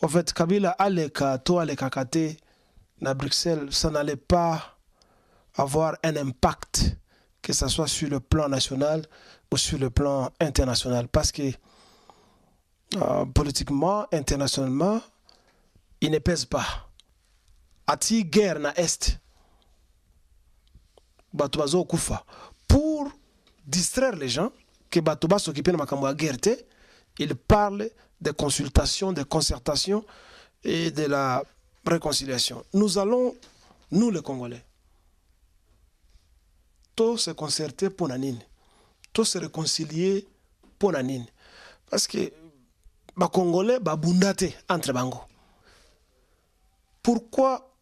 En fait, Kabila Aleka, To Aleka Kate, à Bruxelles, ça n'allait pas avoir un impact, que ce soit sur le plan national ou sur le plan international. Parce que politiquement, internationalement, il ne pèse pas. Ati guerre na Est, Batuazo Kufa, pour distraire les gens, que Batouba s'occupe de la guerre, il parle de consultations, de concertations et de la réconciliation. Nous allons, nous les Congolais, tous se concerter pour Nanine, tous se réconcilier pour Nanine. Parce que les Congolais sont bundate entre Bango. Pourquoi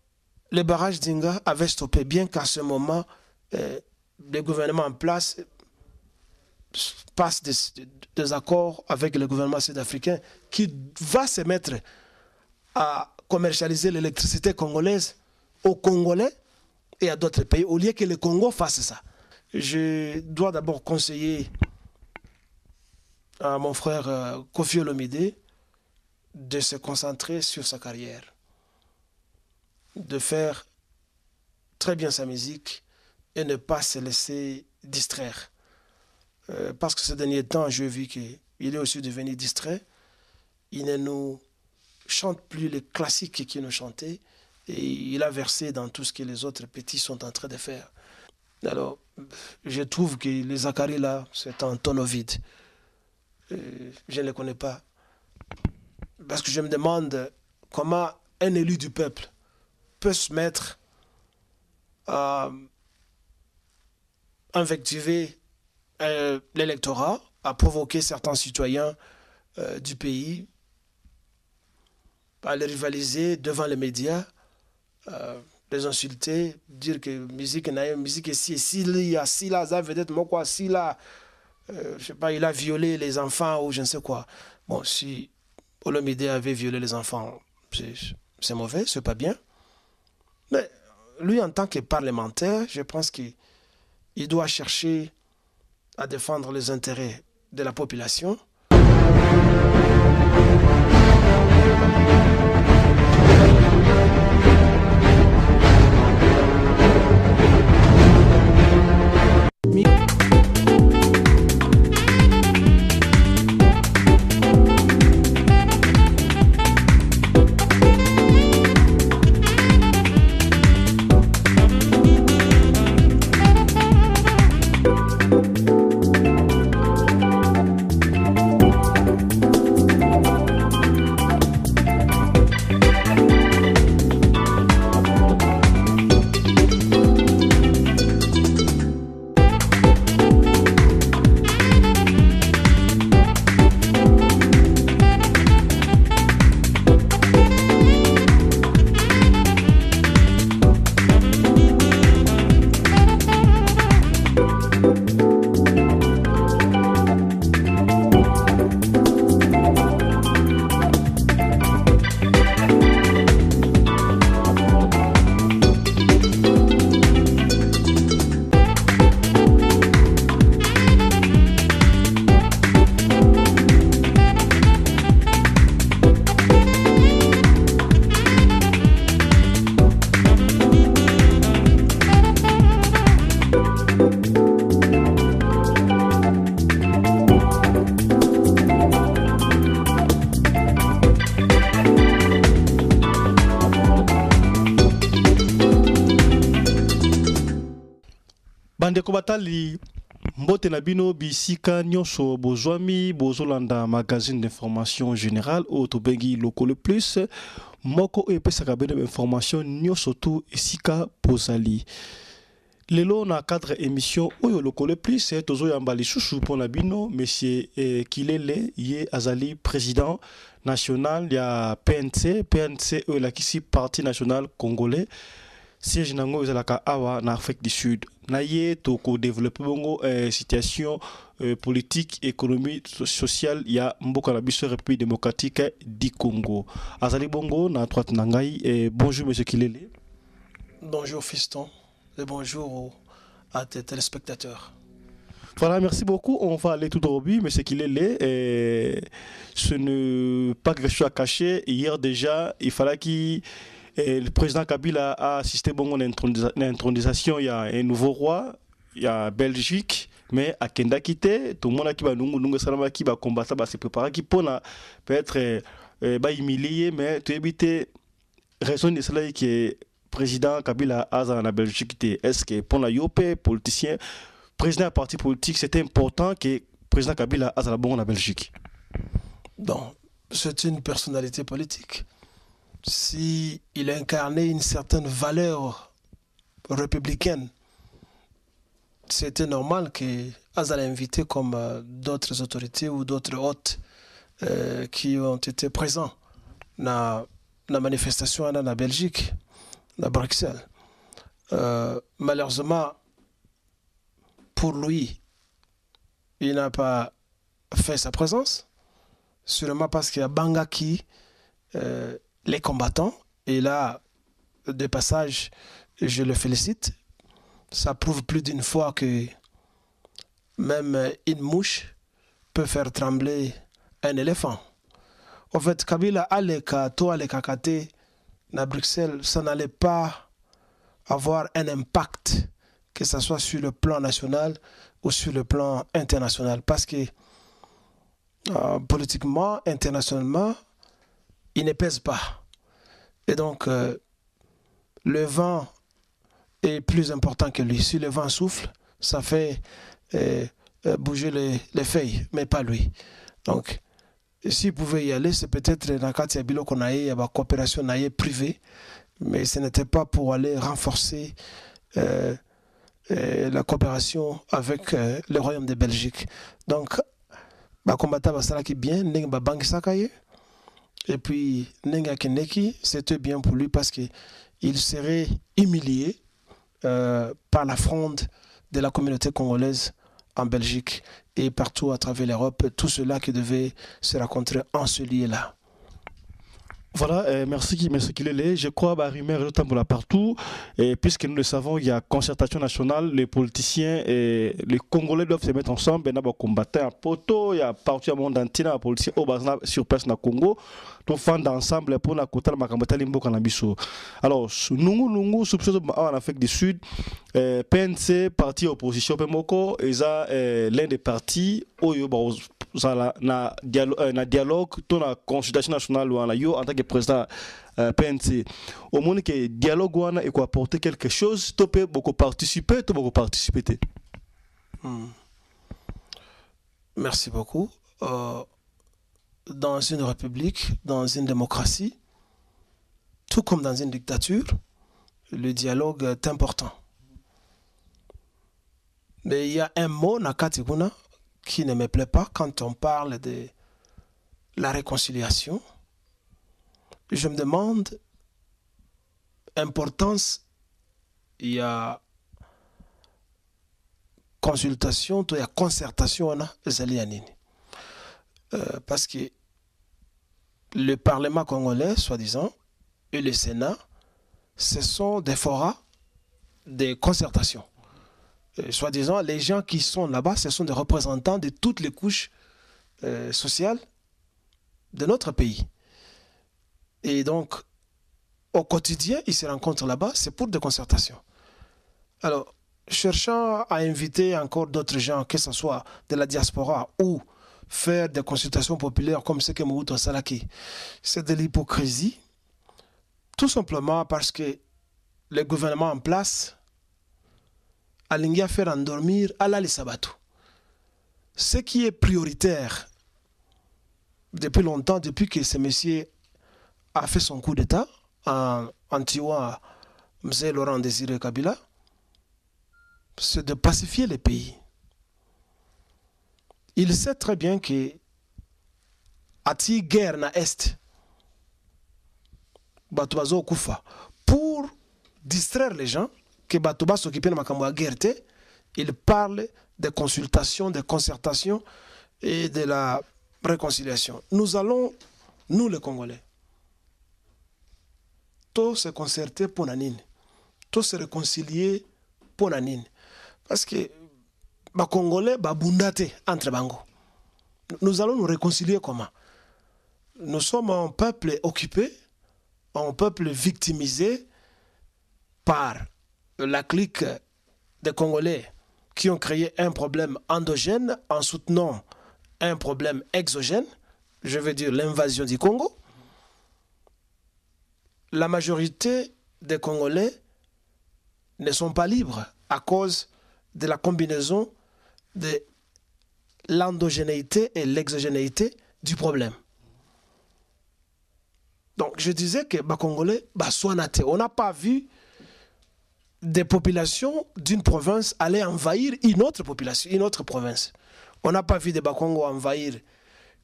les barrages d'Inga avaient stoppé, bien qu'à ce moment, le gouvernement en place passe des accords avec le gouvernement sud-africain qui va se mettre à commercialiser l'électricité congolaise aux Congolais et à d'autres pays, au lieu que le Congo fasse ça. Je dois d'abord conseiller à mon frère Koffi Olomide de se concentrer sur sa carrière, de faire très bien sa musique et ne pas se laisser distraire. Parce que ces derniers temps, j'ai vu qu'il est aussi devenu distrait. Il ne nous chante plus les classiques qu'il nous chantait et il a versé dans tout ce que les autres petits sont en train de faire. Alors, je trouve que les Zachary là, c'est un tonneau vide. Je ne les connais pas. Parce que je me demande comment un élu du peuple peut se mettre à invectiver l'électorat, à provoquer certains citoyens du pays, à les rivaliser devant les médias, les insulter, dire que musique est si là, ça veut dire moi quoi, si là, je sais pas, il a violé les enfants ou je ne sais quoi. Bon, si Olomide avait violé les enfants, c'est mauvais, c'est pas bien. Mais lui, en tant que parlementaire, je pense qu'il doit chercher à défendre les intérêts de la population. Bandeko batali mbote na bino bisika nyonso bozwami bozolanda magazine d'information générale au tobengi Lokolo Plus moko epesaka bino information nyonso tu esika bozali. Lelo na cadre émission oyo Lokolo Plus tozo yamba lisusu pona bino monsieur Kilele ye azali président national ya PNC oyo lakisi parti national congolais. Siège nango ezalaka awa na Afrique du Sud. Na ye toko développer bongo situation politique, économique, sociale ya mboka na biso République démocratique du Congo. Azali bongo na droite na ngai bonjour monsieur Kilele. Bonjour fiston et bonjour à tes téléspectateurs. Voilà, merci beaucoup. On va aller tout droit au but, mais c'est qu'il est laid. Et ce n'est pas quelque chose à cacher. Hier déjà, il fallait qu'il le président Kabila a assisté bon, à l'intronisation. Il y a un nouveau roi, il y a Belgique, mais à Kenda Kité, tout le monde qui va nous salama qui va combattre, va se préparer, qui peut peut-être humilier, mais tu éviter raison de cela qui est président Kabila a dans la Belgique. Est-ce que pour la Yopé, politicien, président d'un parti politique, c'était important que le président Kabila a dans la Belgique? Non, c'est une personnalité politique. Si il incarnait une certaine valeur républicaine, c'était normal que Azal invité comme d'autres autorités ou d'autres hôtes qui ont été présents dans la manifestation en Belgique, à Bruxelles. Malheureusement, pour lui, il n'a pas fait sa présence, sûrement parce qu'il y a Bangaki, les combattants, et là, de passage, je le félicite. Ça prouve plus d'une fois que même une mouche peut faire trembler un éléphant. En fait, Kabila Aleka, toi Aleka Kate, à Bruxelles, ça n'allait pas avoir un impact, que ce soit sur le plan national ou sur le plan international. Parce que politiquement, internationalement, il ne pèse pas. Et donc, le vent est plus important que lui. Si le vent souffle, ça fait bouger les feuilles, mais pas lui. Donc, s'il pouvait y aller, c'est peut-être dans le cadre de qu'on a eu une coopération privée, mais ce n'était pas pour aller renforcer la coopération avec le Royaume de Belgique. Donc, combattant qui bien, et puis Nenga Keneki, c'était bien pour lui parce qu'il serait humilié par la fronde de la communauté congolaise en Belgique et partout à travers l'Europe, tout cela qui devait se rencontrer en ce lieu-là. Voilà, merci Kilele. Je crois que rumeur est pour partout. Et puisque nous le savons, il y a concertation nationale, les politiciens et les Congolais doivent se mettre ensemble. Il y a combattre un poteau, il y a partout du monde entier, les politiciens sur place dans le Congo, tout fond ensemble pour la côté de la Limbo Canabiso. Alors, nous soupçonnons en Afrique du Sud, PNC, parti opposition, PMOKO, et ça, l'un des partis, na dialogue to na consultation nationale wana yo en tant que président PNC au monde que dialogue wana et quoi apporter quelque chose to peut beaucoup participer Merci beaucoup. Dans une république, dans une démocratie, tout comme dans une dictature, le dialogue est important. Mais il y a un mot nakatiguna qui ne me plaît pas quand on parle de la réconciliation. Je me demande, importance, il y a consultation, il y a concertation, parce que le Parlement congolais, soi-disant, et le Sénat, ce sont des forats de concertation. Soi-disant, les gens qui sont là-bas, ce sont des représentants de toutes les couches sociales de notre pays. Et donc, au quotidien, ils se rencontrent là-bas, c'est pour des concertations. Alors, cherchant à inviter encore d'autres gens, que ce soit de la diaspora ou faire des consultations populaires comme ce que Mobutu Salaki, c'est de l'hypocrisie, tout simplement parce que le gouvernement en place a l'ingia faire endormir Alali Sabato. Ce qui est prioritaire depuis longtemps, depuis que ce monsieur a fait son coup d'État en tuant M. Laurent Désiré Kabila, c'est de pacifier les pays. Il sait très bien que ati guerre na est batuazo kufa pour distraire les gens que batuba s'occuper de ma guerre, il parle de consultation, de concertation et de la réconciliation. Nous allons, nous les Congolais, tous se concerter pour Nanine, tous se réconcilier pour Nanine. Parce que les Congolais babundate entre bango. Nous allons nous réconcilier comment? Nous sommes un peuple occupé, un peuple victimisé par la clique des Congolais qui ont créé un problème endogène en soutenant un problème exogène, je veux dire l'invasion du Congo. La majorité des Congolais ne sont pas libres à cause de la combinaison de l'endogénéité et l'exogénéité du problème. Donc je disais que les Congolais sont natés. On n'a pas vu des populations d'une province aller envahir une autre population, une autre province. On n'a pas vu des Bakongo envahir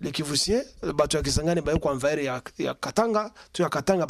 les Kivusiens, les Batu ya Kisangani envahir ya Katanga, tu ya Katanga